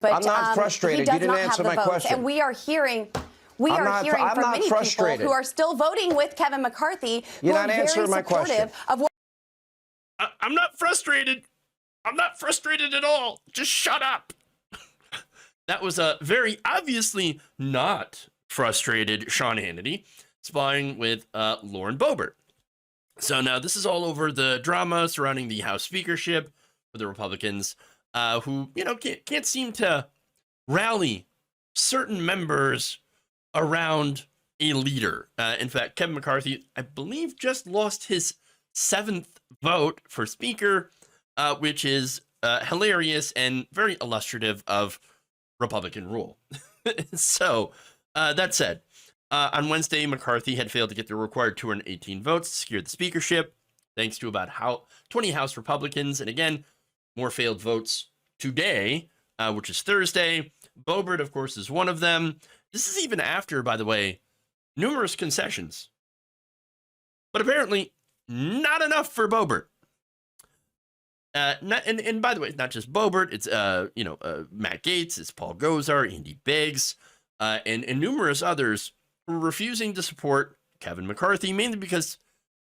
But I'm not frustrated. He You does didn't not answer have the my votes, question. and we are hearing from many frustrated. people who are still voting with Kevin McCarthy. You're who not are answering very my question. supportive of what I'm not frustrated. I'm not frustrated at all. Just shut up. That was a very obviously not frustrated Sean Hannity spying with Lauren Boebert. So now this is all over the drama surrounding the House speakership for the Republicans, who can't seem to rally certain members around a leader. In fact, Kevin McCarthy, I believe, just lost his 7th vote for speaker, which is hilarious and very illustrative of Republican rule. So that said, on Wednesday, McCarthy had failed to get the required 218 votes to secure the speakership, thanks to about 20 House Republicans. And again, more failed votes today, which is Thursday. Boebert, of course, is one of them. This is even after, by the way, numerous concessions. But apparently, not enough for Boebert. And by the way, it's not just Boebert. It's Matt Gaetz, it's Paul Gosar, Andy Biggs, and numerous others who are refusing to support Kevin McCarthy, mainly because,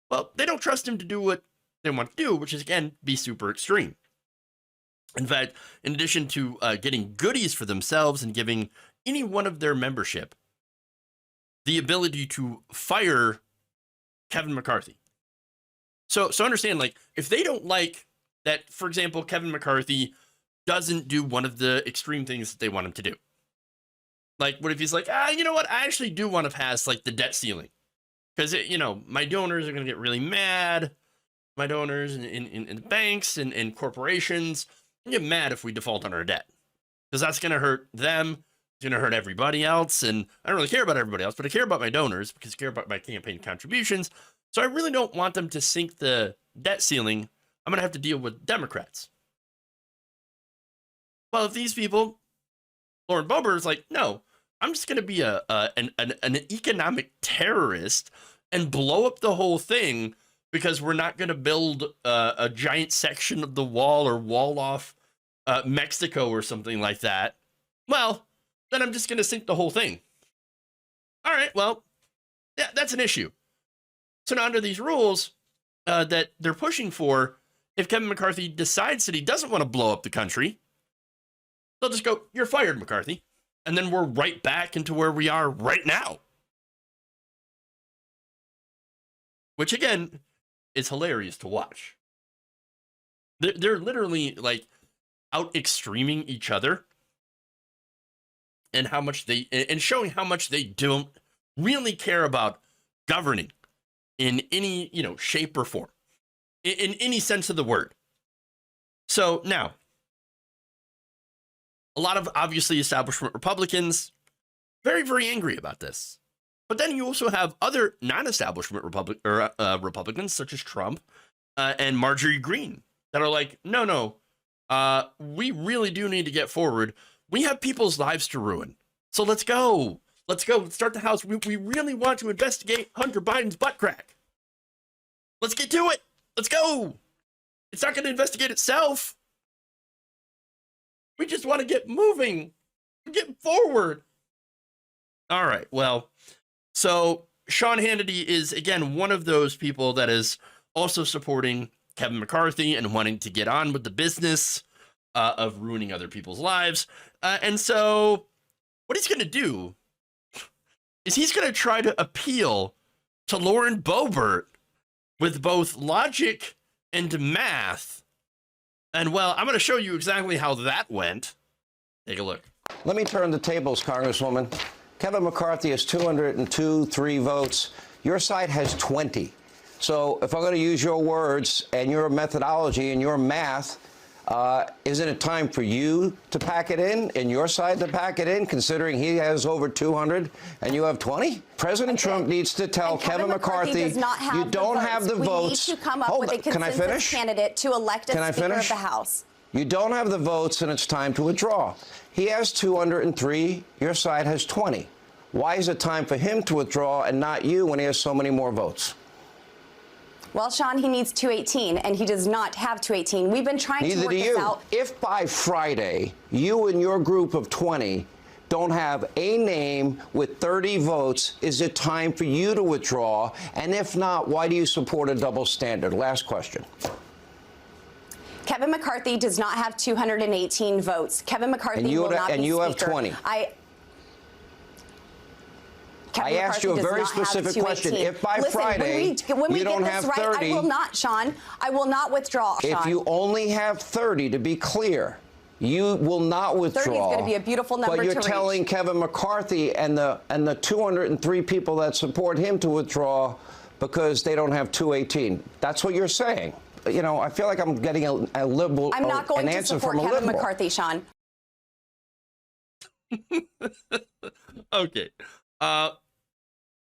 well, they don't trust him to do what they want to do, which is, again, be super extreme. In fact, in addition to getting goodies for themselves and giving any one of their membership the ability to fire Kevin McCarthy. So understand, like, if they don't like that, for example, Kevin McCarthy doesn't do one of the extreme things that they want him to do. Like, what if he's like, you know what? I actually do want to pass, like, the debt ceiling. Because, my donors are going to get really mad. My donors in banks and corporations get mad if we default on our debt. Because that's going to hurt them. It's going to hurt everybody else. And I don't really care about everybody else, but I care about my donors because I care about my campaign contributions. So I really don't want them to sink the debt ceiling. I'm going to have to deal with Democrats. Well, if these people, Lauren Boebert is like, no, I'm just going to be an economic terrorist and blow up the whole thing because we're not going to build a giant section of the wall or wall off Mexico or something like that. Well, then I'm just going to sink the whole thing. All right, well, yeah, that's an issue. So now under these rules that they're pushing for, if Kevin McCarthy decides that he doesn't want to blow up the country, they'll just go, you're fired, McCarthy. And then we're right back into where we are right now. Which, again, is hilarious to watch. They're literally, like, out extreming each other and showing how much they don't really care about governing in any, shape or form, in any sense of the word. So now, a lot of obviously establishment Republicans very, very angry about this. But then you also have other non-establishment Republicans, such as Trump and Marjorie Greene, that are like, no, we really do need to get forward. We have people's lives to ruin. So let's go. Let's start the House. We really want to investigate Hunter Biden's butt crack. Let's get to it. Let's go. It's not going to investigate itself. We just want to get moving. Get forward. All right. Well, so Sean Hannity is, again, one of those people that is also supporting Kevin McCarthy and wanting to get on with the business of ruining other people's lives. And so what he's going to do is he's going to try to appeal to Lauren Boebert with both logic and math. And, well, I'm going to show you exactly how that went. Take a look. Let me turn the tables, Congresswoman. Kevin McCarthy has 203 votes. Your side has 20. So if I'm going to use your words and your methodology and your math, isn't it time for you to pack it in and your side to pack it in, considering he has over 200 and you have 20? President Trump needs to tell Kevin McCarthy, you don't have the votes. We need to come up with a consensus candidate to elect a Speaker of the House. You don't have the votes, and it's time to withdraw. He has 203. Your side has 20. Why is it time for him to withdraw and not you when he has so many more votes? Well, Sean, he needs 218, and he does not have 218. We've been trying to work this out. If by Friday you and your group of 20 don't have a name with 30 votes, is it time for you to withdraw? And if not, why do you support a double standard? Last question. Kevin McCarthy does not have 218 votes. Kevin McCarthy will not be Speaker. And you have 20. I asked you a very specific question. If by Friday you don't have 30, I will not, Sean. I will not withdraw, Sean. If you only have 30, to be clear, you will not withdraw. 30 is going to be a beautiful number to reach. But you're telling Kevin McCarthy and the 203 people that support him to withdraw because they don't have 218. That's what you're saying. You know, I feel like I'm getting a liberal I'm not going an to answer support from a Kevin liberal. McCarthy, Sean. Okay.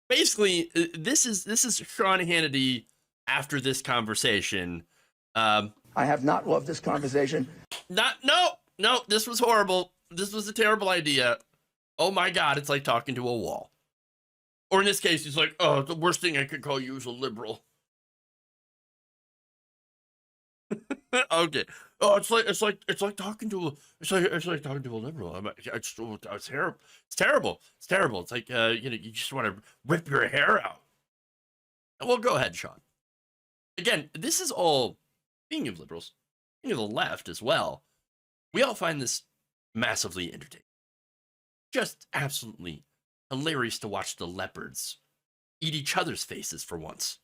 Basically, this is Sean Hannity after this conversation. I have not loved this conversation. No, this was horrible. This was a terrible idea. Oh my God, it's like talking to a wall. Or in this case, he's like, oh, the worst thing I could call you is a liberal. Okay. Oh, it's like talking to a liberal. It's terrible. It's terrible. It's terrible. It's like you just want to rip your hair out. Well, go ahead, Sean. Again, this is all, speaking of liberals, speaking of the left as well, we all find this massively entertaining. Just absolutely hilarious to watch the leopards eat each other's faces for once.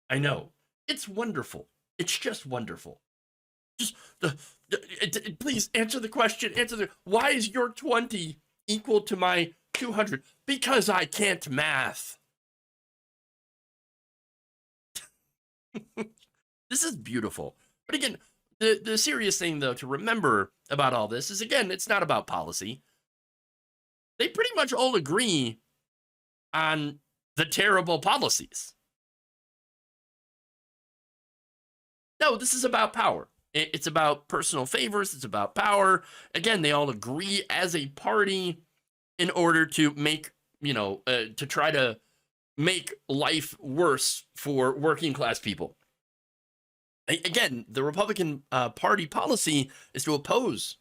I know. It's wonderful. It's just wonderful. Just please answer the question. Why is your 20 equal to my 200? Because I can't math. This is beautiful. But again, the serious thing though to remember about all this is, again, it's not about policy. They pretty much all agree on the terrible policies. No, this is about power. It's about personal favors. It's about power. Again, they all agree as a party in order to make, to try to make life worse for working class people. Again, the Republican Party policy is to oppose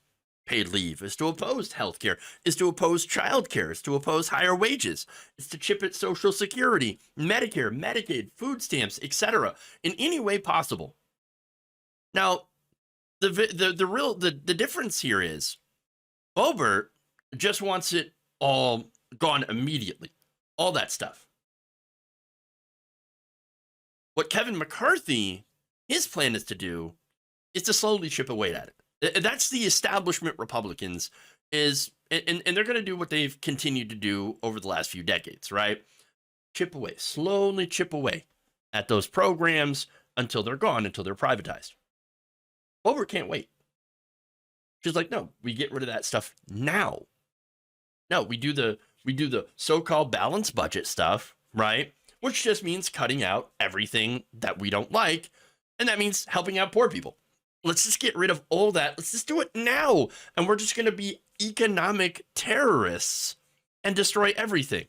paid leave, is to oppose healthcare, is to oppose childcare, is to oppose higher wages, is to chip at Social Security, Medicare, Medicaid, food stamps, etc. in any way possible. Now, the difference here is Boebert just wants it all gone immediately, all that stuff. What Kevin McCarthy, his plan is to do, is to slowly chip away at it. That's the establishment Republicans and they're going to do what they've continued to do over the last few decades, right? Chip away, slowly chip away at those programs until they're gone, until they're privatized. Boebert can't wait. She's like, no, we get rid of that stuff now. No, we do the so-called balanced budget stuff, right? Which just means cutting out everything that we don't like, and that means helping out poor people. Let's just get rid of all that. Let's just do it now, and we're just going to be economic terrorists and destroy everything.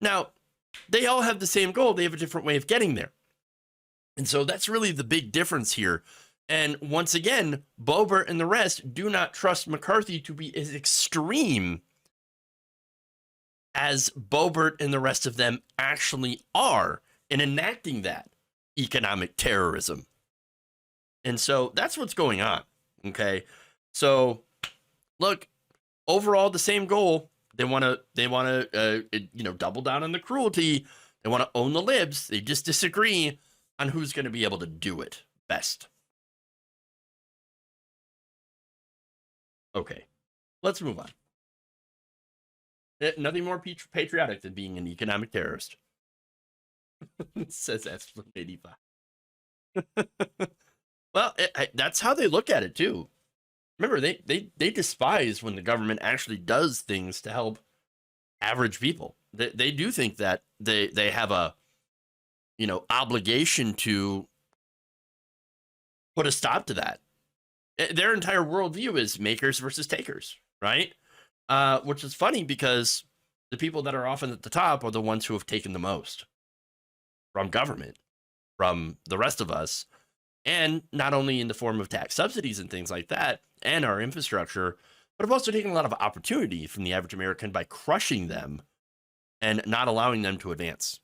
Now, they all have the same goal. They have a different way of getting there. And so that's really the big difference here. And once again, Boebert and the rest do not trust McCarthy to be as extreme as Boebert and the rest of them actually are in enacting that economic terrorism. And so that's what's going on. Okay. So look, overall, the same goal. They want to, double down on the cruelty. They want to own the libs. They just disagree on who's going to be able to do it best. Okay, let's move on. Nothing more patriotic than being an economic terrorist. Says S85. Well, that's how they look at it too. Remember, they despise when the government actually does things to help average people. They do think that they have a obligation to put a stop to that. Their entire worldview is makers versus takers, right? Which is funny because the people that are often at the top are the ones who have taken the most from government, from the rest of us. And not only in the form of tax subsidies and things like that, and our infrastructure, but have also taken a lot of opportunity from the average American by crushing them and not allowing them to advance.